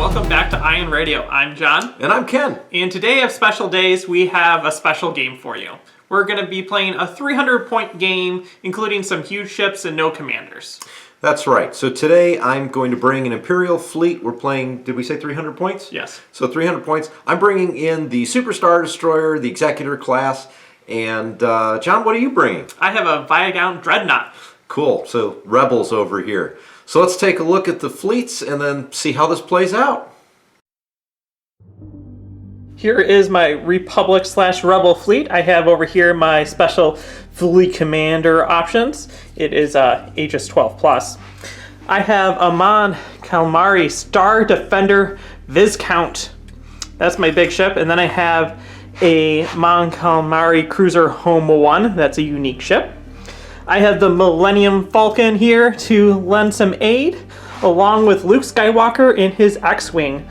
welcome back to Iron Radio. I'm John. And I'm Ken. And today of Special Days, we have a special game for you. We're going to be playing a 300-point game, including some huge ships and no commanders. That's right. So today I'm going to bring an Imperial fleet. We're playing, did we say 300 points? Yes. So 300 points. I'm bringing in the Super Star Destroyer, the Executor class. And John, what are you bringing? I have a Viscount Dreadnought. Cool. So Rebels over here. So let's take a look at the fleets and then see how this plays out. Here is my Republic/Rebel fleet. I have over here my special fleet commander options. It is Aegis 12+. I have a Mon Calamari Star Defender Viscount. That's my big ship. And then I have a Mon Calamari Cruiser Home 1. That's a unique ship. I have the Millennium Falcon here to lend some aid, along with Luke Skywalker in his X-Wing.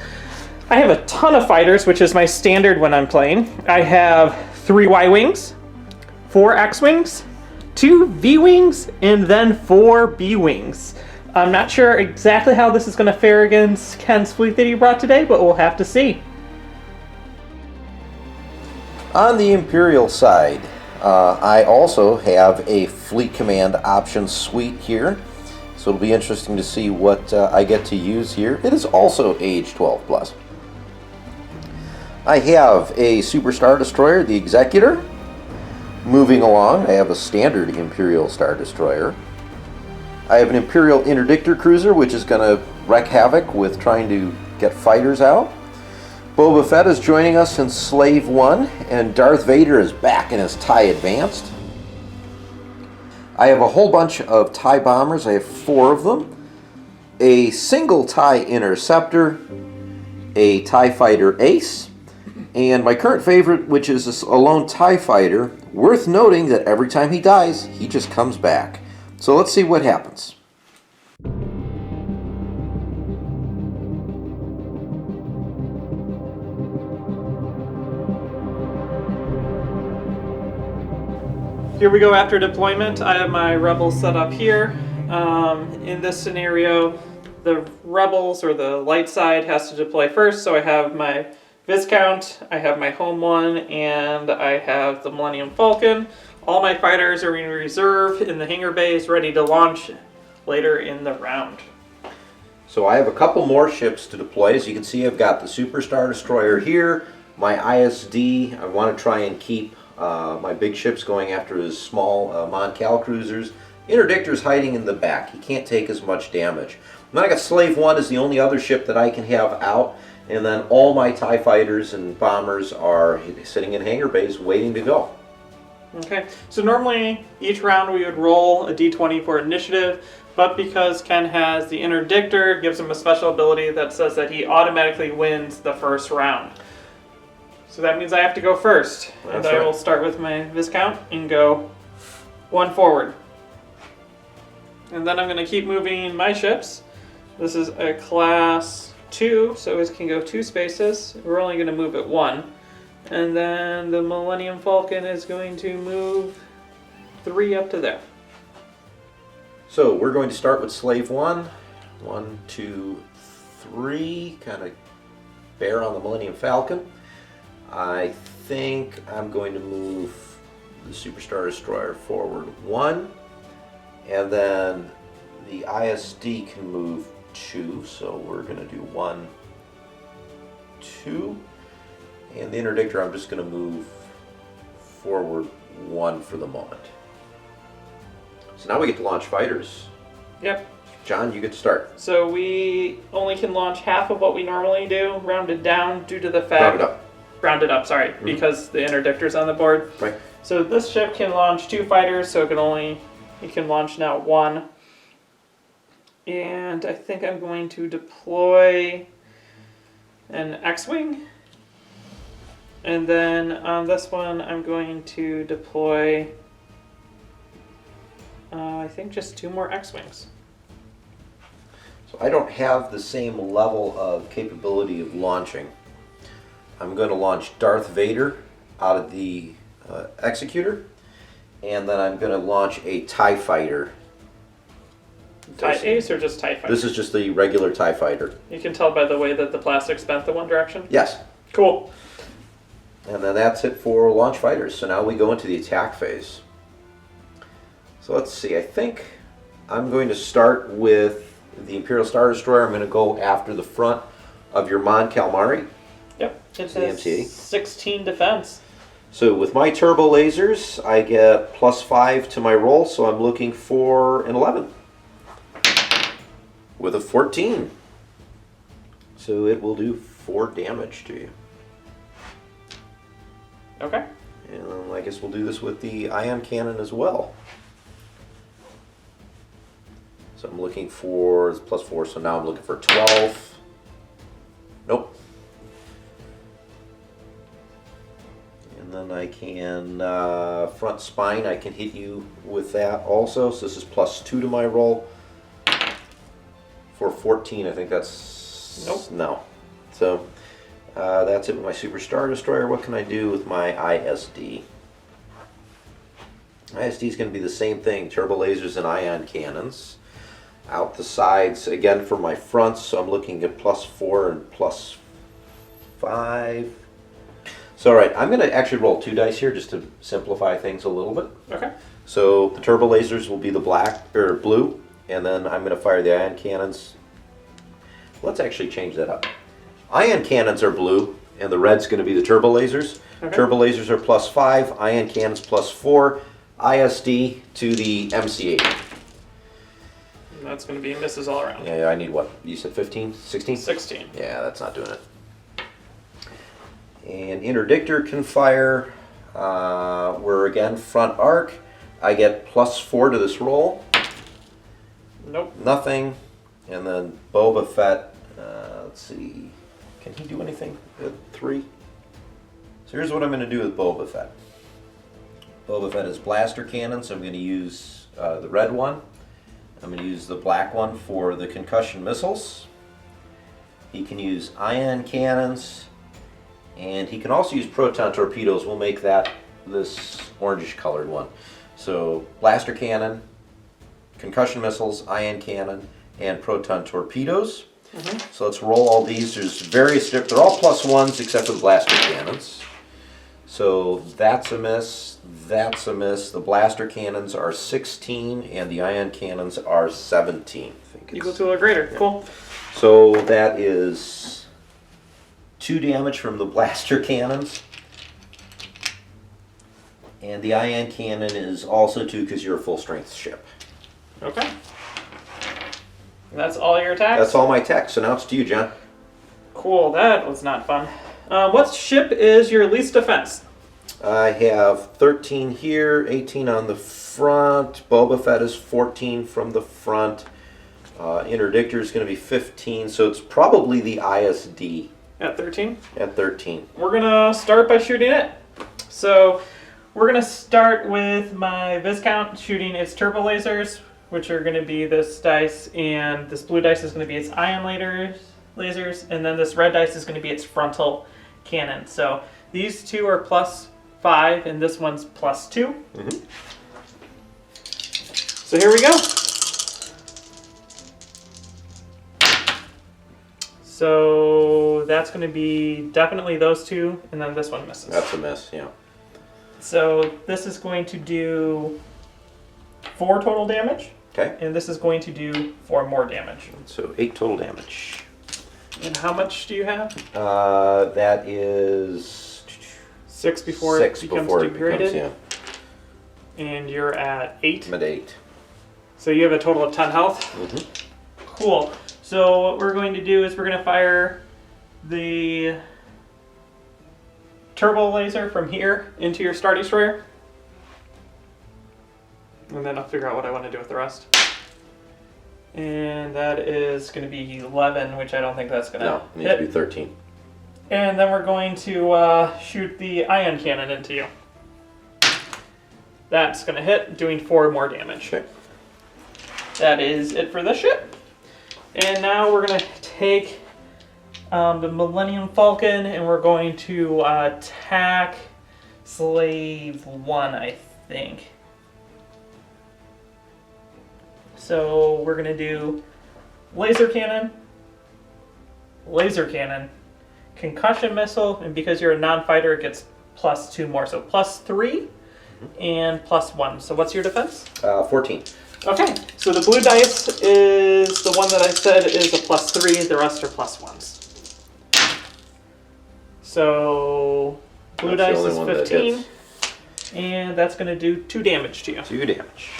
I have a ton of fighters, which is my standard when I'm playing. I have 3 Y-Wings, 4 X-Wings, 2 V-Wings, and then 4 B-Wings. I'm not sure exactly how this is going to fare against Ken's fleet that he brought today, but we'll have to see. On the Imperial side, I also have a Fleet Command options suite here. So it'll be interesting to see what I get to use here. It is also age 12+. I have a Super Star Destroyer, the Executor. Moving along, I have a standard Imperial Star Destroyer. I have an Imperial Interdictor cruiser, which is going to wreak havoc with trying to get fighters out. Boba Fett is joining us in Slave 1, and Darth Vader is back in his TIE Advanced. I have a whole bunch of TIE bombers. I have 4 of them. A single TIE Interceptor, a TIE Fighter Ace, and my current favorite, which is a lone TIE Fighter. Worth noting that every time he dies, he just comes back. So let's see what happens. Here we go after deployment. I have my Rebels set up here. In this scenario, the Rebels, or the light side, has to deploy first, so I have my Viscount, I have my Home 1, and I have the Millennium Falcon. All my fighters are in reserve in the hangar bays, ready to launch later in the round. So I have a couple more ships to deploy. As you can see, I've got the Super Star Destroyer here, my ISD. I want to try and keep my big ships going after his small Mon Cal cruisers. Interdictor's hiding in the back. He can't take as much damage. And then I got Slave 1 is the only other ship that I can have out. And then all my TIE fighters and bombers are sitting in hangar bays waiting to go. Okay, so normally each round we would roll a d20 for initiative, but because Ken has the Interdictor, it gives him a special ability that says that he automatically wins the first round. So that means I have to go first. That's and I right. will start with my Viscount and go 1 forward. And then I'm going to keep moving my ships. This is a class 2, so it can go 2 spaces. We're only going to move it 1. And then the Millennium Falcon is going to move 3 up to there. So we're going to start with Slave 1. 1, 2, 3. Kind of bear on the Millennium Falcon. I think I'm going to move the Super Star Destroyer forward 1. And then the ISD can move 2. So we're going to do 1, 2. And the Interdictor, I'm just going to move forward 1 for the moment. So now we get to launch fighters. Yep. John, you get to start. So we only can launch half of what we normally do, rounded down due to the fact... Round it up. Rounded up, sorry, because the Interdictor's on the board. Right. So this ship can launch 2 fighters, so it can launch now 1. And I think I'm going to deploy an X-Wing. And then on this one, I'm going to deploy, I think just 2 more X-Wings. So I don't have the same level of capability of launching. I'm going to launch Darth Vader out of the Executor, and then I'm going to launch a TIE Fighter TIE Ace or just TIE Fighter? This is just the regular TIE Fighter. You can tell by the way that the plastic's bent the one direction? Yes. Cool. And then that's it for launch fighters. So now we go into the attack phase. So let's see. I think I'm going to start with the Imperial Star Destroyer. I'm going to go after the front of your Mon Calamari. Yep. It The has MCA. 16 defense. So with my turbo lasers, I get +5 to my roll, so I'm looking for an 11. With a 14. So it will do 4 damage to you. Okay. And I guess we'll do this with the ion cannon as well. So I'm looking for it's +4, so now I'm looking for 12. Nope. And then I can front spine. I can hit you with that also. So this is +2 to my roll. For 14, I think that's nope. No. So that's it with my Super Star Destroyer. What can I do with my ISD? ISD is going to be the same thing: turbo lasers and ion cannons. Out the sides again for my fronts. So I'm looking at +4 and +5. So all right, I'm going to actually roll 2 dice here just to simplify things a little bit. Okay. So the turbo lasers will be the black or blue, and then I'm going to fire the ion cannons. Let's actually change that up. Ion cannons are blue, and the red's going to be the turbo lasers. Okay. Turbo lasers are +5, ion cannons +4, ISD to the MC8. And that's going to be misses all around. Yeah, I need what? You said 15? 16? 16. Yeah, that's not doing it. And Interdictor can fire. We're again front arc. I get +4 to this roll. Nope. Nothing. And then Boba Fett. Let's see. Can he do anything at 3? So here's what I'm going to do with Boba Fett. Boba Fett is blaster cannon, so I'm going to use the red one. I'm going to use the black one for the concussion missiles. He can use ion cannons, and he can also use proton torpedoes. We'll make that this orangish colored one. So blaster cannon, concussion missiles, ion cannon, and proton torpedoes. So let's roll all these. There's various, they're all +1s except for the blaster cannons. So that's a miss, that's a miss. The blaster cannons are 16 and the ion cannons are 17. I think Equal to or greater. Yeah. Cool. So that is 2 damage from the blaster cannons. And the ion cannon is also 2 because you're a full strength ship. Okay. And that's all your attacks? That's all my attacks. So now it's to you, John. Cool. That was not fun. What ship is your least defense? I have 13 here, 18 on the front. Boba Fett is 14 from the front. Interdictor is going to be 15, so it's probably the ISD. At 13? At 13. We're going to start by shooting it. So we're going to start with my Viscount shooting its turbo lasers, which are going to be this dice, and this blue dice is going to be its ion lasers, and then this red dice is going to be its frontal cannon. So these two are +5, and this one's +2. So here we go. So that's going to be definitely those two, and then this one misses. That's a miss, yeah. So this is going to do 4 total damage. Okay. And this is going to do 4 more damage. So 8 total damage. And how much do you have? That is 6 before 6 it becomes before it degraded. becomes, yeah. And you're at 8. I'm at 8. So you have a total of 10 health. Cool. So what we're going to do is we're going to fire the turbo laser from here into your Star Destroyer. And then I'll figure out what I want to do with the rest. And that is going to be 11, which I don't think that's going to No, it needs to be 13. And then we're going to shoot the ion cannon into you. That's going to hit, doing 4 more damage. Okay. That is it for this ship. And now we're going to take the Millennium Falcon, and we're going to attack Slave 1, I think. So we're going to do laser cannon, concussion missile, and because you're a non-fighter, it gets +2 more. So +3 and +1. So what's your defense? 14. Okay, so the blue dice is the one that I said is a +3. The rest are +1s. So blue That's the dice only one is that 15, hits. and that's going to do 2 damage to you. 2 damage.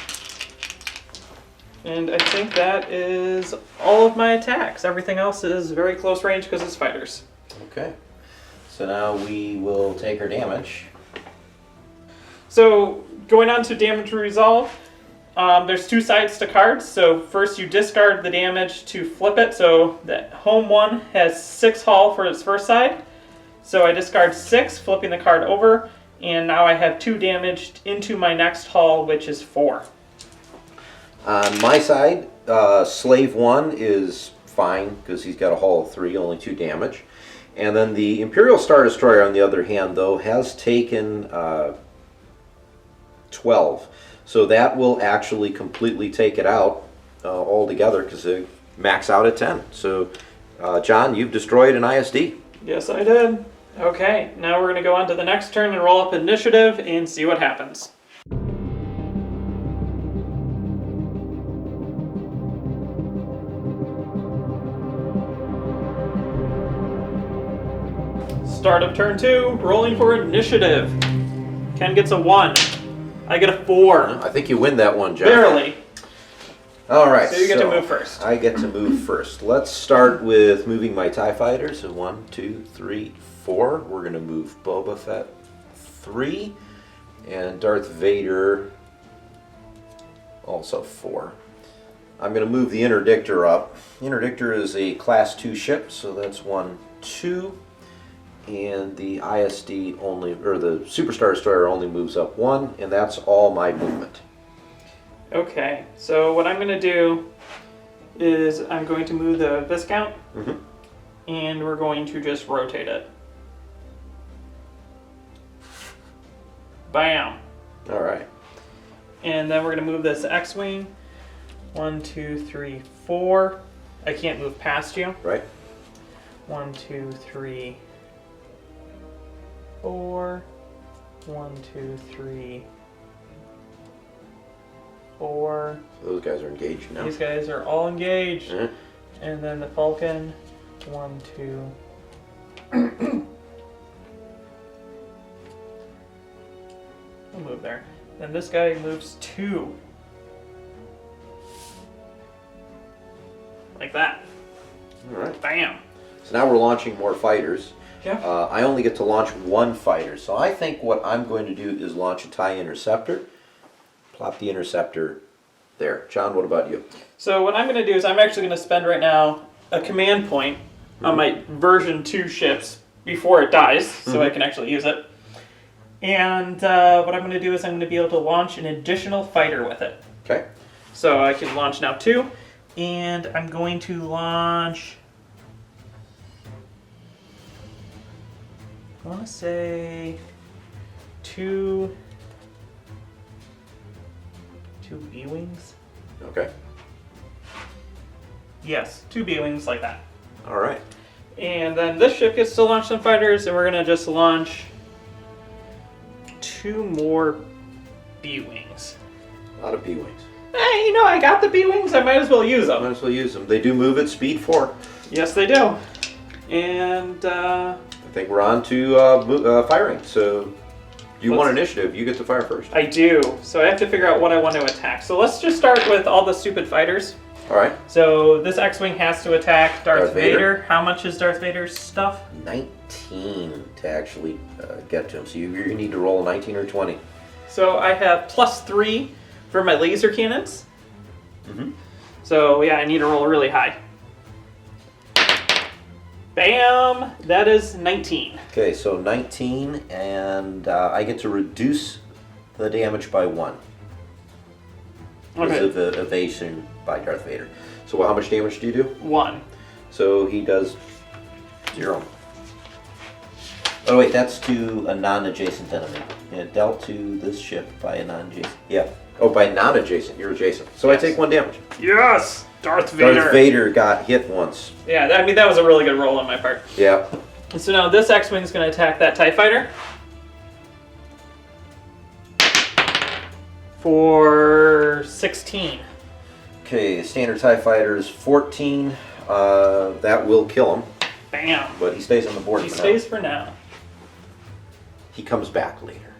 And I think that is all of my attacks. Everything else is very close range because it's fighters. Okay. So now we will take our damage. So going on to damage resolve, there's 2 sides to cards. So first you discard the damage to flip it. So the home one has 6 hull for its first side. So I discard 6, flipping the card over, and now I have 2 damage into my next hull, which is 4. On my side, Slave 1 is fine because he's got a hull of 3, only 2 damage. And then the Imperial Star Destroyer, on the other hand, though, has taken 12. So that will actually completely take it out altogether because they max out at 10. So, John, you've destroyed an ISD. Yes, I did. Okay, now we're going to go on to the next turn and roll up initiative and see what happens. Start of turn 2, rolling for initiative. Ken gets a 1. I get a 4. I think you win that one, John. Barely. All right. So you get to move first. I get to move first. Let's start with moving my TIE fighters. So 1, 2, 3, 4. We're going to move Boba Fett 3. And Darth Vader also 4. I'm going to move the Interdictor up. The Interdictor is a Class 2 ship, so that's 1, 2. And the ISD only, or the Superstar Destroyer only moves up 1, and that's all my movement. Okay, so what I'm going to do is I'm going to move the Viscount, and we're going to just rotate it. Bam! All right. And then we're going to move this X-Wing. 1, 2, 3, 4. I can't move past you. Right. 1, 2, 3, 4. 1, 2, 3, 4. Those guys are engaged now. These guys are all engaged. Mm-hmm. And then the Falcon. 1, 2. We'll move there. Then this guy moves 2. Like that. All right. Bam. So now we're launching more fighters. Yeah. I only get to launch 1 fighter. So I think what I'm going to do is launch a TIE Interceptor. Plop the Interceptor there. John, what about you? So what I'm going to do is I'm actually going to spend right now a command point on my version 2 ships before it dies, so I can actually use it. And what I'm going to do is I'm going to be able to launch an additional fighter with it. Okay. So I can launch now 2, and I'm going to launch, I want to say 2 B-Wings. Okay. Yes, 2 B-Wings like that. All right. And then this ship gets to launch some fighters, and we're going to just launch 2 more B-Wings. A lot of B-Wings. Hey, you know, I got the B-Wings, I might as well use them. Might as well use them. They do move at speed 4. Yes, they do. And, I think we're on to firing. So you want Let's- initiative. You get to fire first. I do. So I have to figure out what I want to attack. So let's just start with all the stupid fighters. All right. So this X-Wing has to attack Darth Darth Vader. Vader. How much is Darth Vader's stuff? 19 to actually get to him. So you need to roll a 19 or 20. So I have +3 for my laser cannons. So yeah, I need to roll really high. Bam! That is 19. Okay, so 19, and I get to reduce the damage by 1. Because of evasion by Darth Vader. So how much damage do you do? 1. So he does 0. Oh wait, that's to a non-adjacent enemy. It dealt to this ship by a non-adjacent. Yeah. Oh, by non-adjacent. You're adjacent. So I take 1 damage. Yes! Darth Vader. Darth Vader got hit once. Yeah, I mean, that was a really good roll on my part. Yeah. And so now this X-Wing is going to attack that TIE Fighter. For 16. Okay, standard TIE Fighter is 14. That will kill him. Bam. But he stays on the board He for stays now. for now. He comes back later.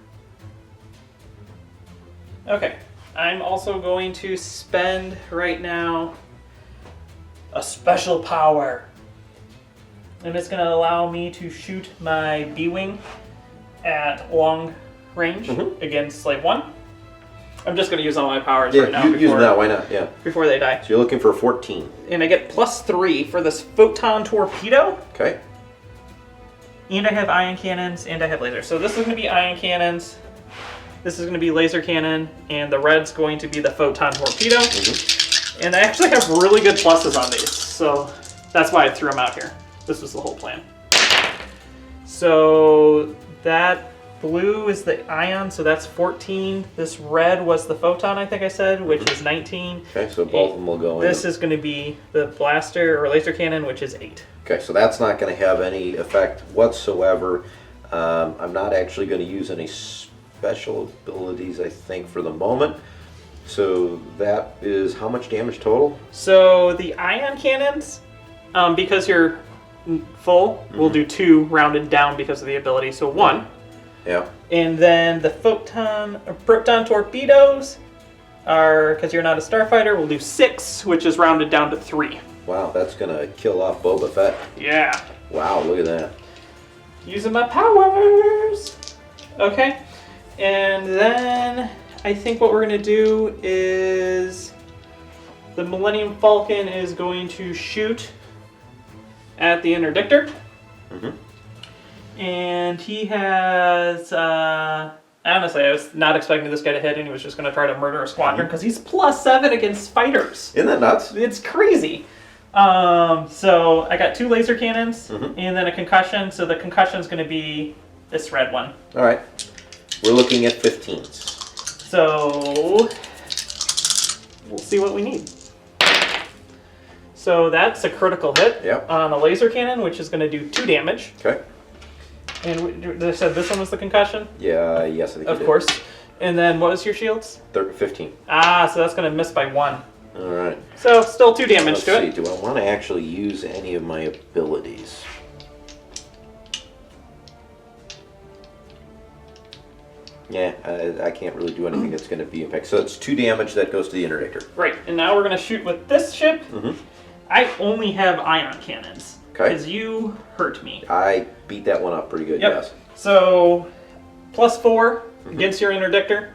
Okay. I'm also going to spend right now a special power. And it's going to allow me to shoot my B-Wing at long range against Slave 1. I'm just going to use all my powers right now. Use that. Why not? Yeah. Before they die. So you're looking for a 14. And I get +3 for this photon torpedo. Okay. And I have ion cannons, and I have lasers. So this is going to be ion cannons. This is going to be laser cannon, and the red's going to be the photon torpedo. And I actually have really good pluses on these, so that's why I threw them out here. This was the whole plan. So that blue is the ion, so that's 14. This red was the photon, I think I said, which is 19. Okay, so both of them will go in. This is going to be the blaster or laser cannon, which is 8. Okay, so that's not going to have any effect whatsoever. I'm not actually going to use any special abilities, I think, for the moment. So that is how much damage total? So the ion cannons, because you're full, will do 2 rounded down because of the ability, so 1. Yeah. And then the proton torpedoes are, because you're not a starfighter, will do 6, which is rounded down to 3. Wow, that's going to kill off Boba Fett. Yeah. Wow, look at that. Using my powers. Okay. And then I think what we're going to do is the Millennium Falcon is going to shoot at the Interdictor. And he has, honestly, I was not expecting this guy to hit, and he was just going to try to murder a squadron because he's +7 against fighters. Isn't that nuts? It's crazy. So I got 2 laser cannons and then a concussion. So the concussion is going to be this red one. All right. We're looking at 15s. So we'll see what we need. So that's a critical hit on a laser cannon, which is going to do 2 damage. Okay. And they said this one was the concussion? Yeah, yes, I think Of course. And then what was your shields? 15. Ah, so that's going to miss by 1. All right. So still 2 damage Let's to see. it. Do I want to actually use any of my abilities? Yeah, I can't really do anything that's going to be impact. So it's 2 damage that goes to the Interdictor. Right, and now we're going to shoot with this ship. I only have ion cannons. Okay. Because you hurt me. I beat that one up pretty good, Yep. yes. So +4 against your Interdictor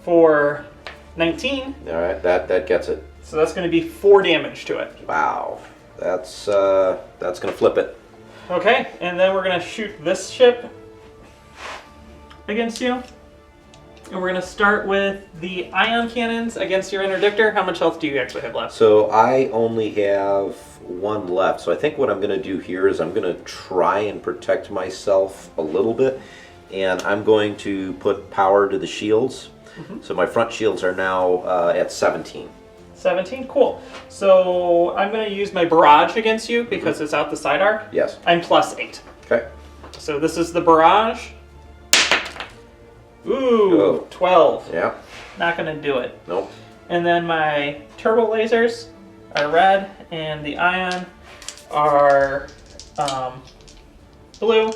for 19. All right, that gets it. So that's going to be 4 damage to it. Wow, that's going to flip it. Okay, and then we're going to shoot this ship against you. And we're going to start with the ion cannons against your Interdictor. How much health do you actually have left? So I only have 1 left. So I think what I'm going to do here is I'm going to try and protect myself a little bit. And I'm going to put power to the shields. So my front shields are now at 17. 17? Cool. So I'm going to use my barrage against you because it's out the side arc. Yes. I'm +8. Okay. So this is the barrage. Ooh, 12. Yeah. Not going to do it. Nope. And then my turbo lasers are red, and the ion are blue.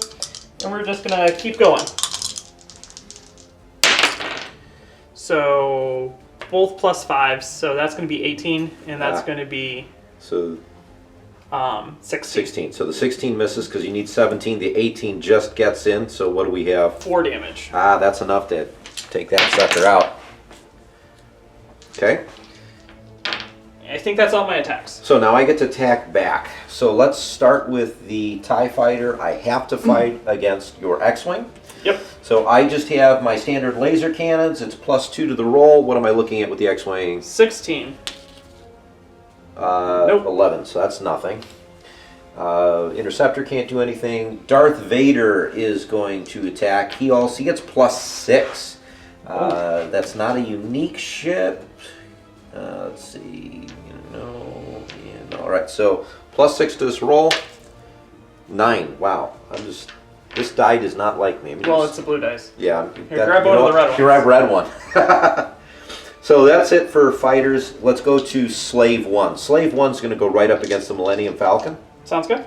And we're just going to keep going. So both +5s, so that's going to be 18, and that's going to be so 16. 16. So the 16 misses because you need 17. The 18 just gets in. So what do we have? 4 damage. Ah, that's enough to take that sucker out. Okay. I think that's all my attacks. So now I get to attack back. So let's start with the TIE Fighter. I have to fight against your X-Wing. Yep. So I just have my standard laser cannons. It's +2 to the roll. What am I looking at with the X-Wing? 16. Nope. 11, so that's nothing. Interceptor can't do anything. Darth Vader is going to attack. He gets +6. That's not a unique ship. Let's see. No. All right. So +6 to this roll. 9. Wow. This die does not like me. It's the blue dice. Yeah. Here, grab one of the red ones. Grab red one. So that's it for fighters. Let's go to Slave 1. Slave 1's going to go right up against the Millennium Falcon. Sounds good.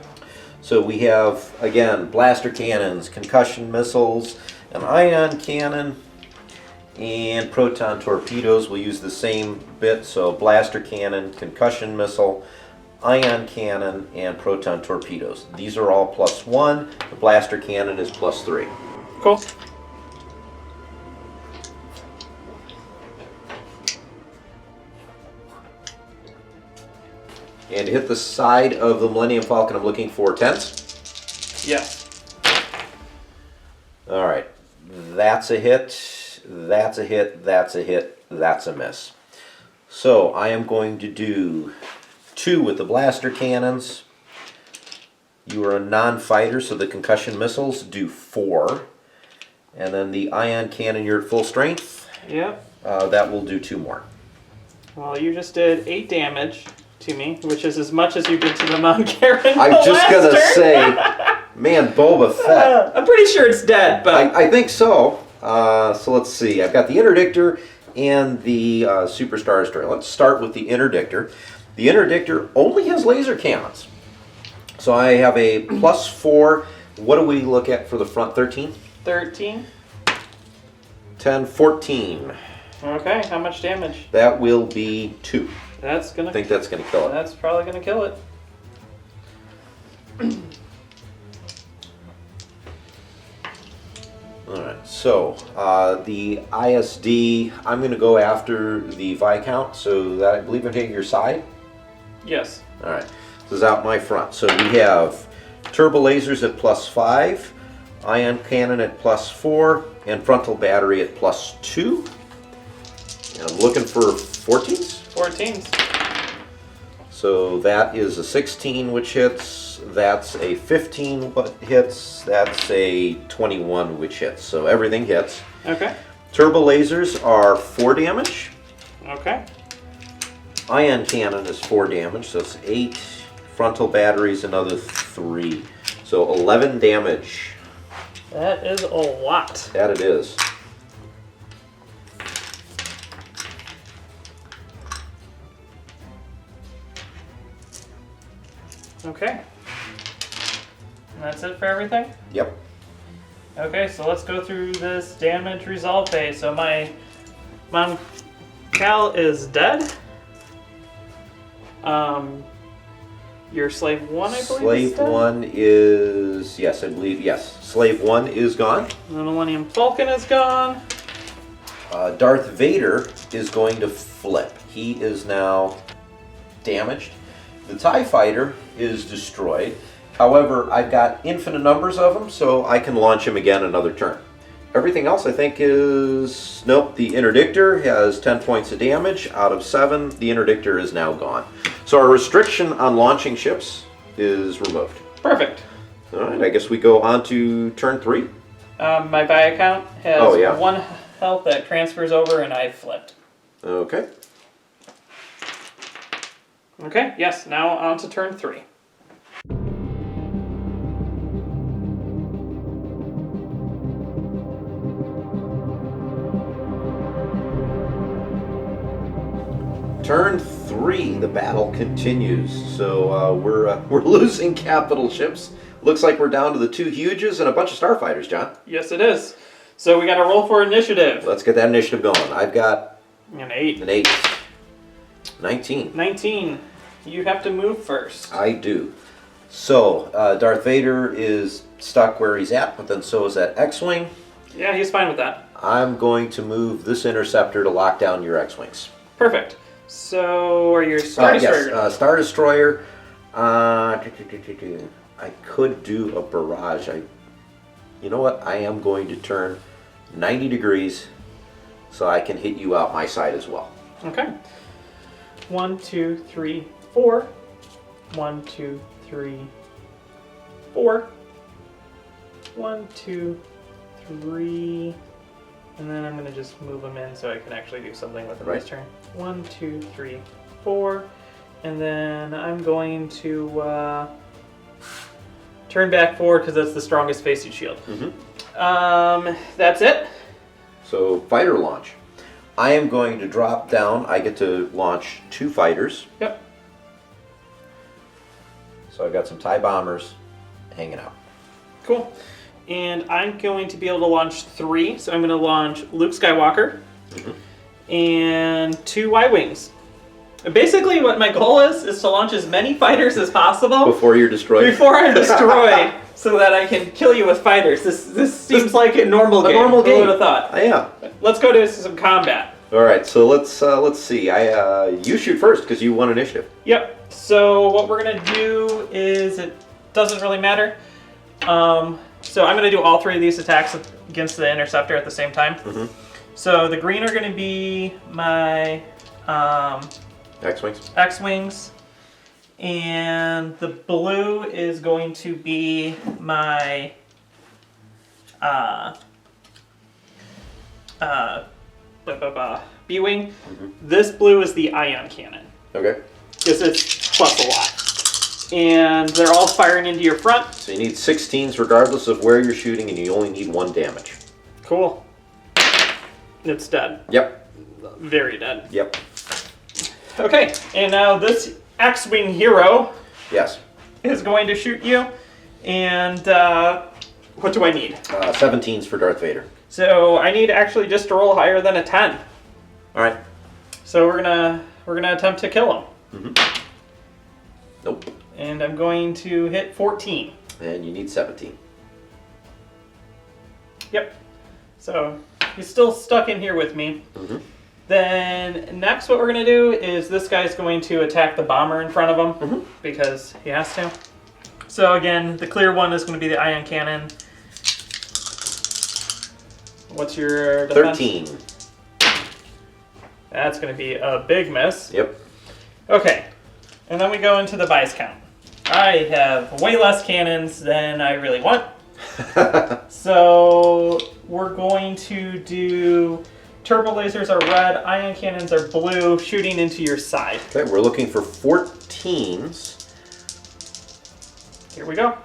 So we have, again, blaster cannons, concussion missiles, an ion cannon, and proton torpedoes. We'll use the same bit, so blaster cannon, concussion missile, ion cannon, and proton torpedoes. These are all +1. The blaster cannon is +3. Cool. And to hit the side of the Millennium Falcon, I'm looking for 10s. Yes. All right. That's a hit. That's a hit. That's a hit. That's a miss. So I am going to do 2 with the blaster cannons. You are a non-fighter, so the concussion missiles do 4. And then the ion cannon, you're at full strength. Yep. That will do 2 more. Well, you just did 8 damage to me, which is as much as you did to the non-Karen. I'm just going to say, man, Boba Fett. I'm pretty sure it's dead, but... I think so. So let's see. I've got the Interdictor and the Superstar Destroyer. Let's start with the Interdictor. The Interdictor only has laser cannons. So I have a +4. What do we look at for the front? 13? 13. 10, 14. Okay, how much damage? That will be 2. That's gonna... I think that's going to kill it. That's probably gonna kill it. Alright, so the ISD, I'm going to go after the Viscount, so that I believe I'm hitting your side. Yes. Alright, this is out my front. So we have turbo lasers at +5, ion cannon at +4, and frontal battery at +2. And I'm looking for 14s? 14s. So that is a 16, which hits. That's a 15, what hits. That's a 21, which hits. So everything hits. Okay. Turbo lasers are 4 damage. Okay. Ion cannon is 4 damage, so it's 8. Frontal batteries another 3. So 11 damage. That is a lot. That it is. Okay. And that's it for everything? Yep. Okay, so let's go through this damage resolve phase. So my Cal is dead. Your Slave 1, I believe, Slave is dead? 1 is, yes, I believe, yes. Slave 1 is gone. The Millennium Falcon is gone. Darth Vader is going to flip. He is now damaged. The TIE Fighter is destroyed. However, I've got infinite numbers of them, so I can launch him again another turn. Everything else I think is... Nope, the Interdictor has 10 points of damage out of 7. The Interdictor is now gone. So our restriction on launching ships is removed. Perfect. Alright, I guess we go on to turn 3. My buy account has 1 health that transfers over, and I flipped. Okay. Okay, yes, now on to turn 3. Turn 3, the battle continues. So we're losing capital ships. Looks like we're down to the 2 huges and a bunch of starfighters, John. Yes, it is. So we got to roll for initiative. Let's get that initiative going. I've got An 8. an 8. 19. 19. You have to move first. I do. So Darth Vader is stuck where he's at, but then so is that X-Wing. Yeah, he's fine with that. I'm going to move this interceptor to lock down your X-Wings. Perfect. So, are your Star Destroyer? Yes, Star Destroyer. I could do a barrage. You know what? I am going to turn 90 degrees so I can hit you out my side as well. Okay. 1, 2, 3, 4. 1, 2, 3, 4. 1, 2, 3, And then I'm going to just move them in so I can actually do something with them Right. this turn. 1, 2, 3, 4. And then I'm going to turn back 4 because that's the strongest facing shield. That's it. So fighter launch. I am going to drop down. I get to launch 2 fighters. Yep. So I've got some TIE bombers hanging out. Cool. And I'm going to be able to launch 3. So I'm going to launch Luke Skywalker and 2 Y-Wings. Basically, what my goal is to launch as many fighters as possible Before you're destroyed? before I'm destroyed, so that I can kill you with fighters. This seems like a normal game. normal game. Who would have thought? Yeah. Let's go to some combat. All right. So let's see. You shoot first because you won initiative. Yep. So what we're gonna do is it doesn't really matter. So I'm gonna do all 3 of these attacks against the interceptor at the same time. So the green are gonna be my X-wings. X-wings, and the blue is going to be my B-wing. This blue is the ion cannon. Okay. Because it's plus a lot. And they're all firing into your front. So you need 16s regardless of where you're shooting, and you only need 1 damage. Cool. It's dead. Yep. Very dead. Yep. Okay, and now this X-Wing hero Yes. is going to shoot you. And what do I need? 17s for Darth Vader. So I need actually just to roll higher than a 10. All right. So we're gonna attempt to kill him. Nope. And I'm going to hit 14. And you need 17. Yep. So he's still stuck in here with me. Then next what we're going to do is this guy's going to attack the bomber in front of him because he has to. So again, the clear one is going to be the ion cannon. What's your defense? 13. That's going to be a big miss. Yep. Okay. And then we go into the Viscount. I have way less cannons than I really want. So we're going to do turbo lasers are red, ion cannons are blue, shooting into your side. Okay, we're looking for 14s. Here we go.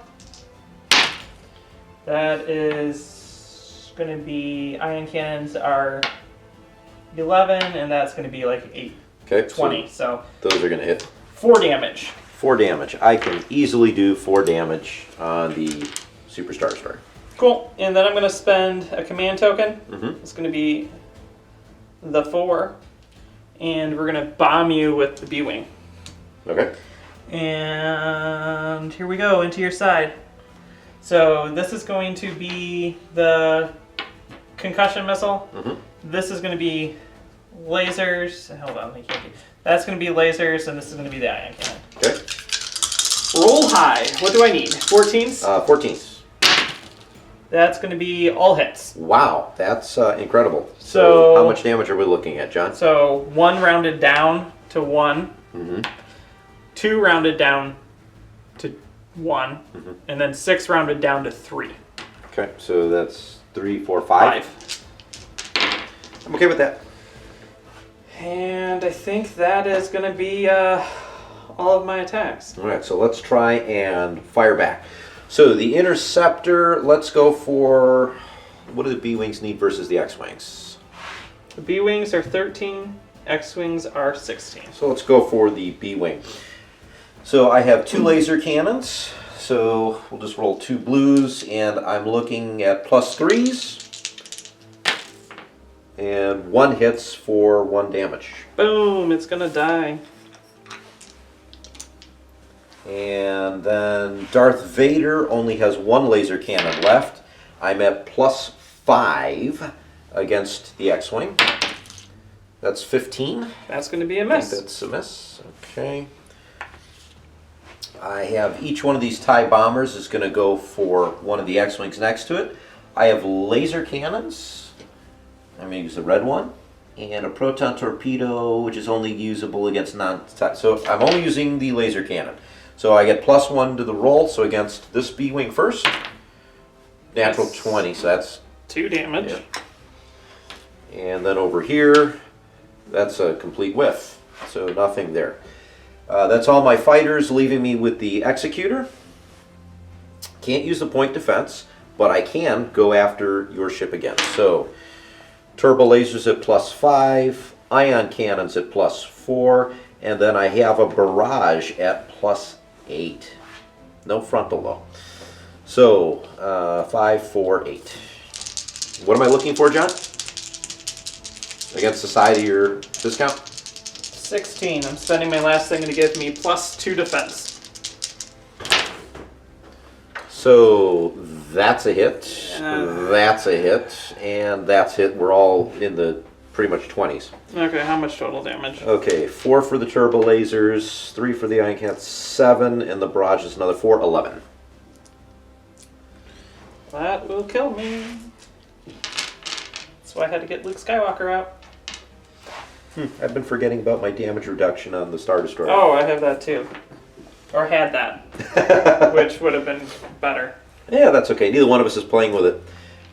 That is going to be, ion cannons are 11, and that's going to be like 8, Okay, 20. So those are going to hit. 4 damage. 4 damage. I can easily do 4 damage on the Super Star Destroyer. Cool. And then I'm going to spend a command token. It's going to be the 4. And we're going to bomb you with the B-Wing. Okay. And here we go, into your side. So this is going to be the concussion missile. This is going to be lasers. Hold on, I can't do. That's going to be lasers, and this is going to be the ion cannon. Okay. Roll high. What do I need? 14s? 14s. That's going to be all hits. Wow, that's incredible. So how much damage are we looking at, John? So 1 rounded down to 1. 2 rounded down to 1. And then 6 rounded down to 3. Okay, so that's 3, 4, 5. I'm okay with that. And I think that is going to be all of my attacks. All right, so let's try and fire back. So the Interceptor, let's go for, what do the B-Wings need versus the X-Wings? The B-Wings are 13, X-Wings are 16. So let's go for the B-Wing. So I have 2 laser cannons, so we'll just roll 2 blues, and I'm looking at +3s. And 1 hits for 1 damage. Boom, it's going to die. And then Darth Vader only has 1 laser cannon left. I'm at +5 against the X-Wing. That's 15. That's going to be a I think miss. that's a miss. Okay. I have each one of these TIE bombers is going to go for one of the X-Wings next to it. I have laser cannons. I'm going to use the red one. And a proton torpedo, which is only usable against non-TIE. So I'm only using the laser cannon. So I get +1 to the roll. So against this B-Wing first. Natural Yes. 20, so that's 2 damage. Yeah. And then over here, that's a complete whiff. So nothing there. That's all my fighters, leaving me with the Executor. Can't use the point defense, but I can go after your ship again. So, turbo lasers at +5, ion cannons at +4, and then I have a barrage at +8. No frontal though. So, 5, 4, 8. What am I looking for, John? Against the side of your discount? 16. I'm spending my last thing to give me +2 defense. So that's a hit, Yeah. that's a hit, and that's hit. We're all in the pretty much 20s. Okay, how much total damage? Okay, 4 for the turbo lasers, 3 for the ion cannon, 7, and the barrage is another 4, 11. That will kill me. That's why I had to get Luke Skywalker out. I've been forgetting about my damage reduction on the Star Destroyer. Oh, I have that too. Or had that. Which would have been better. Yeah, that's okay. Neither one of us is playing with it.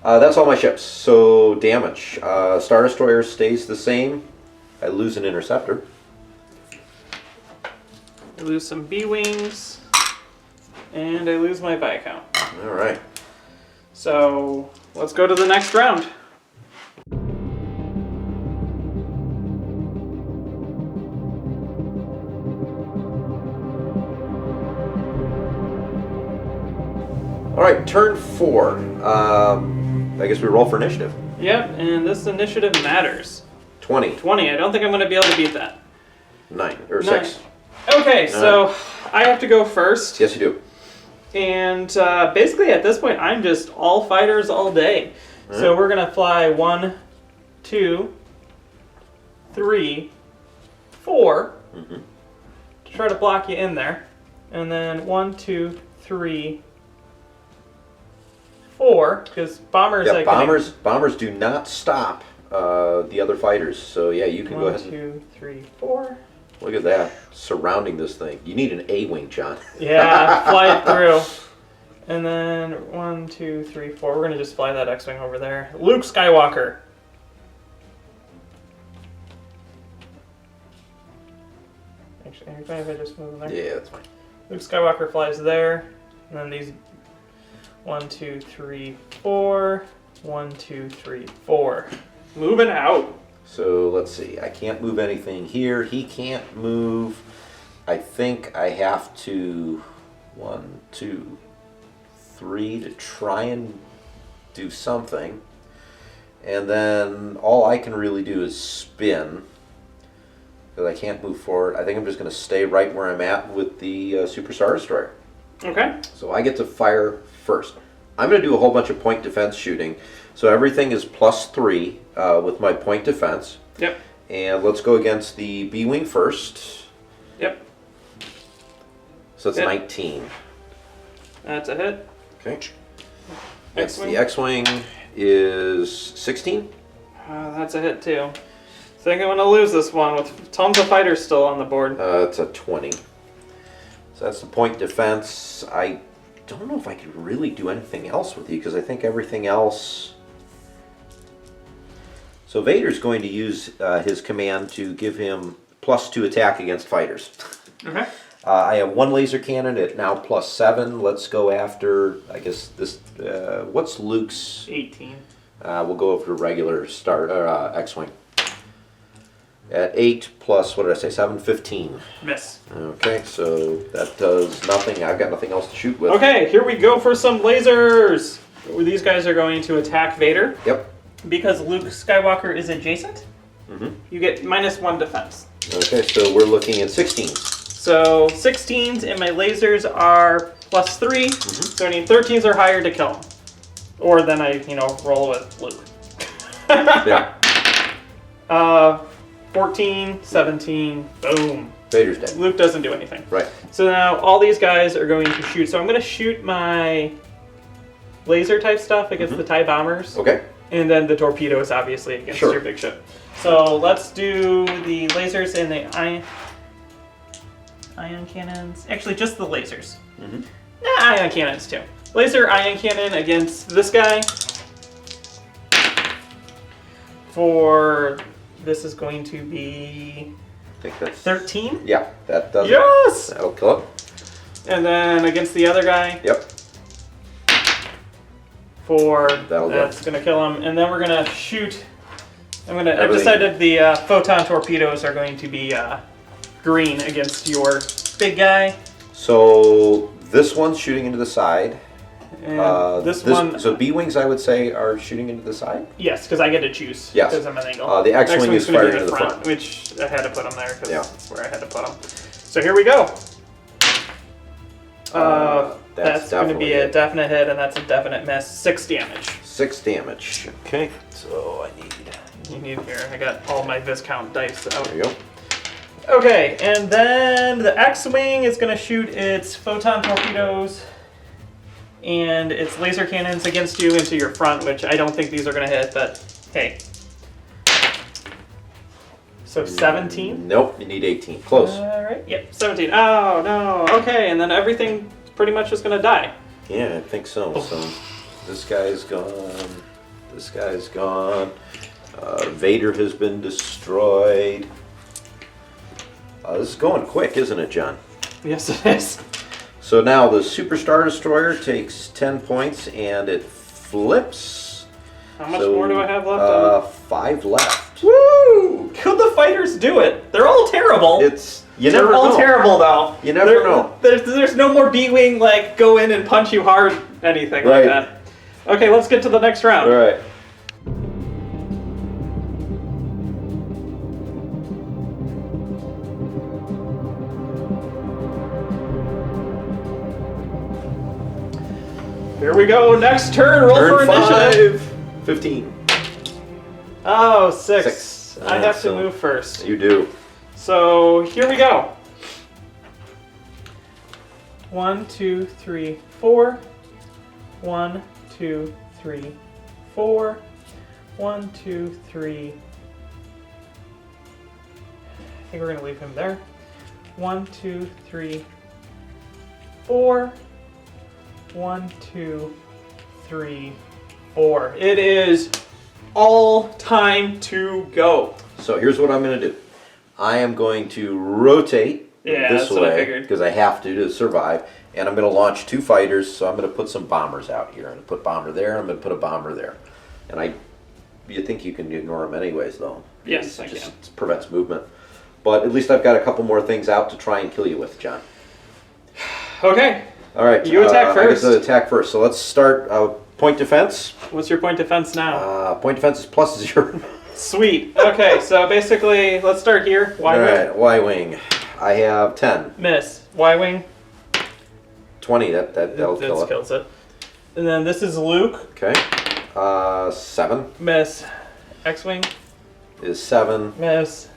That's all my ships. So, damage. Star Destroyer stays the same. I lose an interceptor. I lose some B-Wings. And I lose my Viscount. Alright. So, let's go to the next round. Alright, turn 4. I guess we roll for initiative. Yep, and this initiative matters. 20. 20. I don't think I'm going to be able to beat that. 9. Or 9. 6. Okay, so I have to go first. Yes, you do. And basically at this point, I'm just all fighters all day. So we're going to fly 1, 2, 3, 4 to try to block you in there. And then 1, 2, 3, 4, because bombers... Yeah, bombers do not stop the other fighters. So yeah, you can go ahead. 1, 2, 3, 4. Look at that, surrounding this thing. You need an A-wing, John. Yeah, fly it through. And then 1, 2, 3, 4. We're gonna just fly that X-wing over there. Luke Skywalker. Actually, are you fine if I just move in there? Yeah, that's fine. Luke Skywalker flies there, and then these 1, 2, 3, 4. 1, 2, 3, 4. Moving out. So let's see. I can't move anything here. He can't move. I think I have to 1, 2, 3 to try and do something. And then all I can really do is spin. Because I can't move forward. I think I'm just going to stay right where I'm at with the Super Star Destroyer. Okay. So I get to fire first. I'm going to do a whole bunch of point defense shooting. So everything is +3 with my point defense. Yep. And let's go against the B-Wing first. Yep. So it's Hit. 19. That's a hit. Okay. That's X-Wing. the X-Wing is 16. That's a hit too. Think I'm gonna lose this one with tons of fighters still on the board. It's a 20. So that's the point defense. I don't know if I could really do anything else with you because I think everything else... So Vader's going to use his command to give him +2 attack against fighters. Okay. I have 1 laser cannon at now +7. Let's go after, I guess, this... what's Luke's? 18. We'll go over to regular X-Wing. At 8 plus, what did I say, 7? 15. Miss. Okay, so that does nothing. I've got nothing else to shoot with. Okay, here we go for some lasers. These guys are going to attack Vader. Yep. Because Luke Skywalker is adjacent, you get -1 defense. Okay, so we're looking at 16. So 16s and my lasers are +3, so I need 13s or higher to kill him. Or then I, roll with Luke. Yeah. 14, 17, boom. Vader's dead. Luke doesn't do anything. Right. So now all these guys are going to shoot. So I'm going to shoot my laser type stuff against the TIE bombers. Okay. And then the torpedoes, obviously, against Sure. your big ship. So let's do the lasers and the ion cannons. Actually, just the lasers. Ion cannons, too. Laser ion cannon against this guy. For this is going to be I think that's 13. Yeah, that does Yes! it. That'll kill it. And then against the other guy. Yep. That's gonna kill him. And then we're gonna shoot. I've decided the photon torpedoes are going to be green against your big guy. So this one's shooting into the side. And this one. So B-wings, I would say, are shooting into the side? Yes, because I get to choose. Yes. Because I'm an angle. The X-wing is firing into the front. Which I had to put them there because that's where I had to put them. So here we go. That's going to be a definite hit, and that's a definite miss. 6 damage. 6 damage. Okay. So I need... You need here. I got all my Viscount dice out. There you go. Okay, and then the X-wing is going to shoot its photon torpedoes and its laser cannons against you into your front, which I don't think these are going to hit, but hey. So 17? Nope, you need 18. Close. All right, yep, 17. Oh, no. Okay, and then everything pretty much is going to die. Yeah, I think so. So this guy's gone. This guy's gone. Vader has been destroyed. This is going quick, isn't it, John? Yes, it is. So now the Super Star Destroyer takes 10 points and it flips. How much more do I have left? 5 left. Woo! Could the fighters do it? They're all terrible. They're all terrible though. You never know. There's no more B-wing like go in and punch you hard anything like that. Okay, let's get to the next round. All right. Here we go. Next turn. Roll for initiative. 15. Oh, 6. 6. I have to move first. You do. So here we go. 1, 2, 3, 4. 1, 2, 3, 4. 1, 2, 3. I think we're gonna leave him there. 1, 2, 3, 4. 1, 2, 3, 4. It is all time to go. So here's what I'm going to do. I am going to rotate this way because I have to survive, and I'm going to launch 2 fighters. So I'm going to put some bombers out here. I'm going to put bomber there. I'm going to put a bomber there, and you think you can ignore them anyways, though? Yes, I can. can. It prevents movement, but at least I've got a couple more things out to try and kill you with, John. Okay. All right. You attack first. I get to attack first. So let's start point defense. What's your point defense now? Point defense is +0. Sweet. Okay, so basically, let's start here. Y-wing. All right, Y-wing. I have 10. Miss. Y-wing. 20. That'll kill it. Kills it. And then this is Luke. Okay. 7. Miss. X-wing. Is 7. Miss.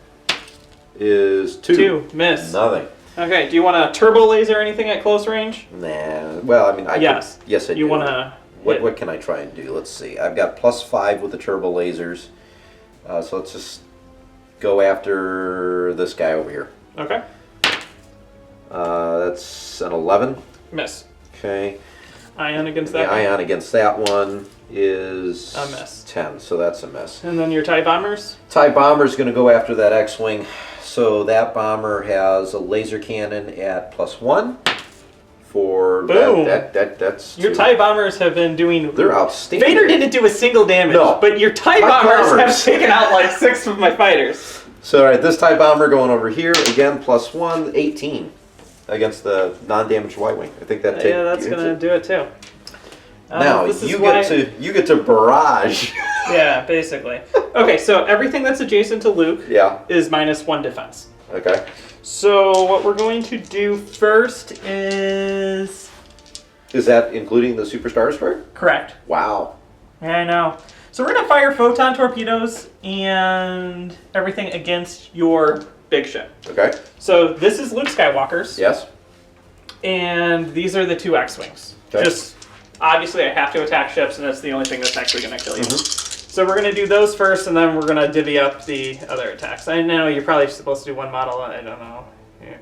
Is 2. 2. Miss. Nothing. Okay, do you want a turbo laser or anything at close range? Nah. Well, I mean, Yes. Yes, I do. You want to... What can I try and do? Let's see. I've got +5 with the turbo lasers. So let's just go after this guy over here. Okay. That's an 11. Miss. Okay. Ion against The that one? ion against that one is A miss. 10, so that's a miss. And then your TIE bombers? TIE bomber's going to go after that X-wing. So that bomber has a laser cannon at +1 for Boom. That's Your 2. TIE bombers have been doing... They're outstanding. Vader didn't do a single damage, No. but your TIE bombers have taken out like 6 of my fighters. So all right, this TIE bomber going over here again +1, 18 against the non-damaged Y-wing. I think that takes. Yeah, that's gonna do it too. Now you get to barrage. Yeah, basically. Okay, so everything that's adjacent to Luke is -1 defense. Okay. So what we're going to do first is... Is that including the Super Star Destroyer? Correct. Wow. Yeah, I know. So we're going to fire photon torpedoes and everything against your big ship. Okay. So this is Luke Skywalker's. Yes. And these are the 2 X-Wings. Okay. Just, obviously I have to attack ships, and that's the only thing that's actually going to kill you. Mm-hmm. So we're going to do those first, and then we're going to divvy up the other attacks. I know you're probably supposed to do 1 model, I don't know. Yeah.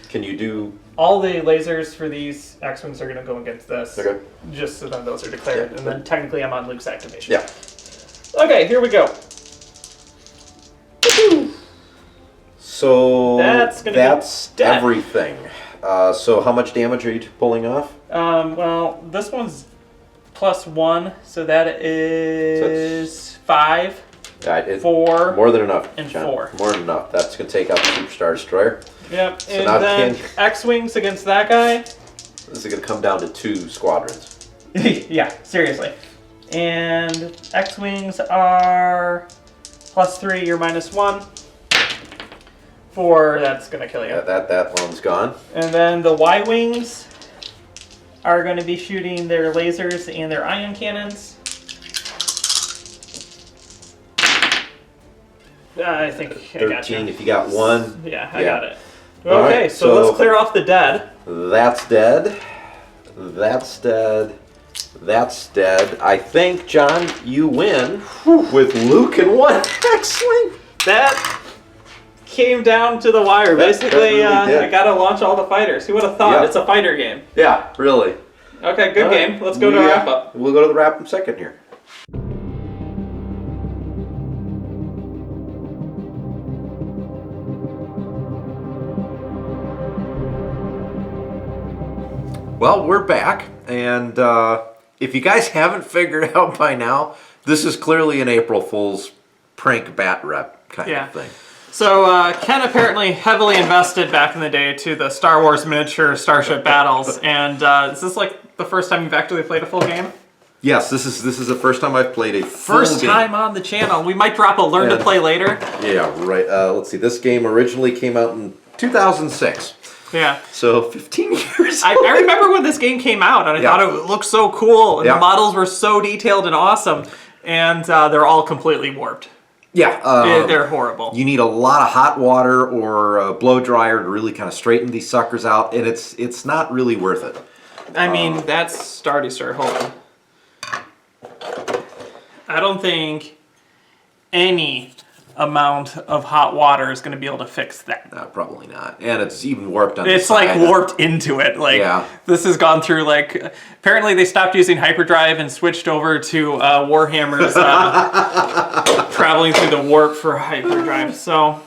Can you do... All the lasers for these X-Wings are going to go against this. Okay. Just so then those are declared. Yeah. And then technically I'm on Luke's activation. Yeah. Okay, here we go. so that's dead. everything. So how much damage are you pulling off? Well, this one's +1, so that is 5. 4. More than enough, and John. 4. More than enough. That's going to take out the Superstar Destroyer. Yep, So and now then X-Wings against that guy. This is going to come down to 2 squadrons. Yeah, seriously. And X-Wings are +3, you're -1. 4, that's going to kill you. Yeah, that one's gone. And then the Y-Wings are going to be shooting their lasers and their ion cannons. I think 13, I got you. if you got 1. Yeah, I got it. All Okay, right, so let's clear off the dead. That's dead. That's dead. That's dead. I think, John, you win with Luke and 1 X-Wing. That came down to the wire. Basically, really I gotta launch all the fighters. Who would have thought? Yeah. It's a fighter game. Yeah, really. Okay, good game. Let's go to wrap up. We'll go to the wrap up second here. Well, we're back, and if you guys haven't figured out by now, this is clearly an April Fool's prank bat rep kind of thing. So Ken apparently heavily invested back in the day to the Star Wars miniature starship battles, and is this like the first time you've actually played a full game? Yes, this is the first time I've played a full First game. time on the channel. We might drop a learn to play later. Yeah, right. Let's see. This game originally came out in 2006. Yeah. So 15 years. I remember when this game came out, and I thought it looked so cool, and the models were so detailed and awesome, and they're all completely warped. Yeah. They're horrible. You need a lot of hot water or a blow dryer to really kind of straighten these suckers out, and it's not really worth it. I mean, that's Star Destroyer. Hold on. I don't think any amount of hot water is going to be able to fix that. Probably not. And it's even warped on It's the side. like warped into it. Like this has gone through like apparently they stopped using hyperdrive and switched over to Warhammer's traveling through the warp for hyperdrive. So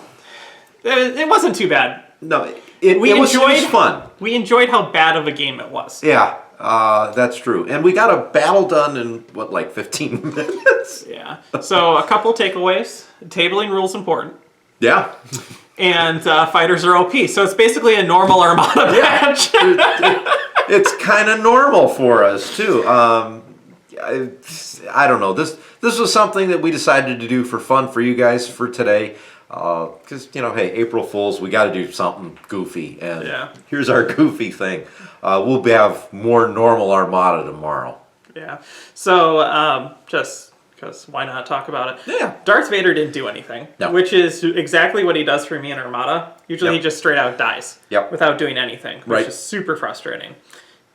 it wasn't too bad. No, it was fun. We enjoyed how bad of a game it was. Yeah. That's true. And we got a battle done in, what, like 15 minutes? Yeah. So a couple takeaways. Tabling rules important. Yeah. And fighters are OP. So it's basically a normal Armada match. It's kind of normal for us, too. I don't know. This was something that we decided to do for fun for you guys for today. Because, hey, April Fools, we got to do something goofy. And here's our goofy thing. We'll have more normal Armada tomorrow. Yeah. So, just because why not talk about it? Yeah. Darth Vader didn't do anything, which is exactly what he does for me in Armada. Usually he just straight out dies without doing anything, which is super frustrating.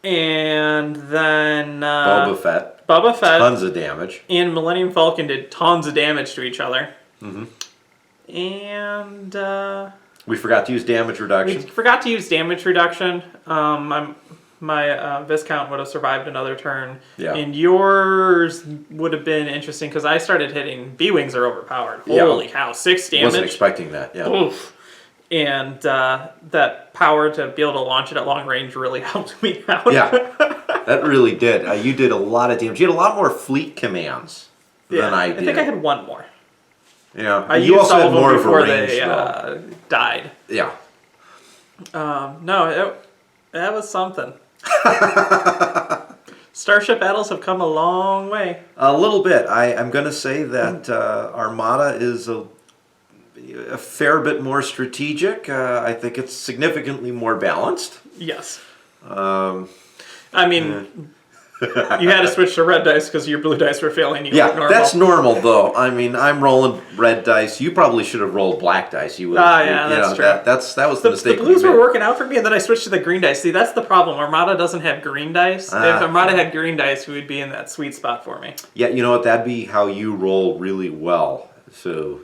And then... Boba Fett. Tons of damage. And Millennium Falcon did tons of damage to each other. Mm-hmm. And... we forgot to use damage reduction. My Viscount would have survived another turn. Yeah. And yours would have been interesting because I started hitting... B-Wings are overpowered. Holy cow, 6 damage. Wasn't expecting that, Oof. And that power to be able to launch it at long range really helped me out. Yeah, that really did. You did a lot of damage. You had a lot more fleet commands than I did. I think I had 1 more. Yeah, I you used also all had of them more of a before range, they died. Yeah. No, that was something. Starship battles have come a long way. A little bit. I'm going to say that Armada is a fair bit more strategic. I think it's significantly more balanced. Yes. I mean... You had to switch to red dice because your blue dice were failing you. Yeah, that's normal though. I mean, I'm rolling red dice. You probably should have rolled black dice. You would. That's true. That was the mistake. The blues were working out for me, and then I switched to the green dice. See, that's the problem. Armada doesn't have green dice. If Armada had green dice, we would be in that sweet spot for me. Yeah, you know what? That'd be how you roll really well. So,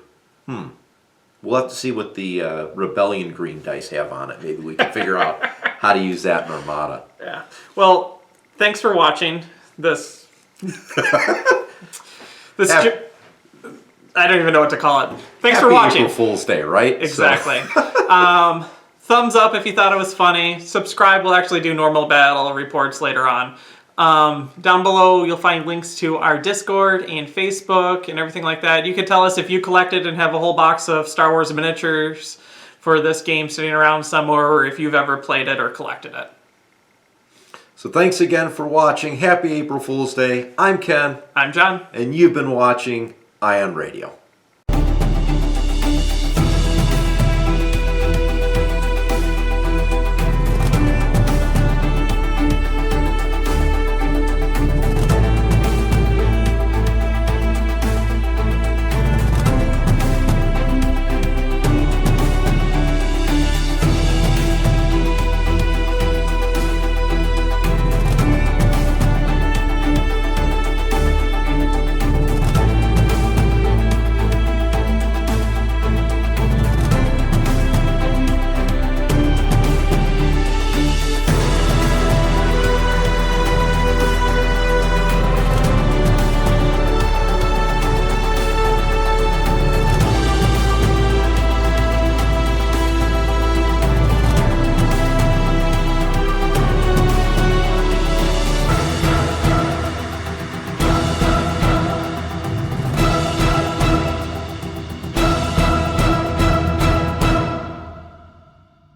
we'll have to see what the Rebellion green dice have on it. Maybe we can figure out how to use that in Armada. Yeah. Well. Thanks for watching this. I don't even know what to call it. Thanks Happy for watching. April Fool's Day, right? Exactly. Thumbs up if you thought it was funny. Subscribe. We'll actually do normal battle reports later on. Down below, you'll find links to our Discord and Facebook and everything like that. You can tell us if you collected and have a whole box of Star Wars miniatures for this game sitting around somewhere, or if you've ever played it or collected it. So thanks again for watching. Happy April Fool's Day. I'm Ken. I'm John. And you've been watching Ion Radio.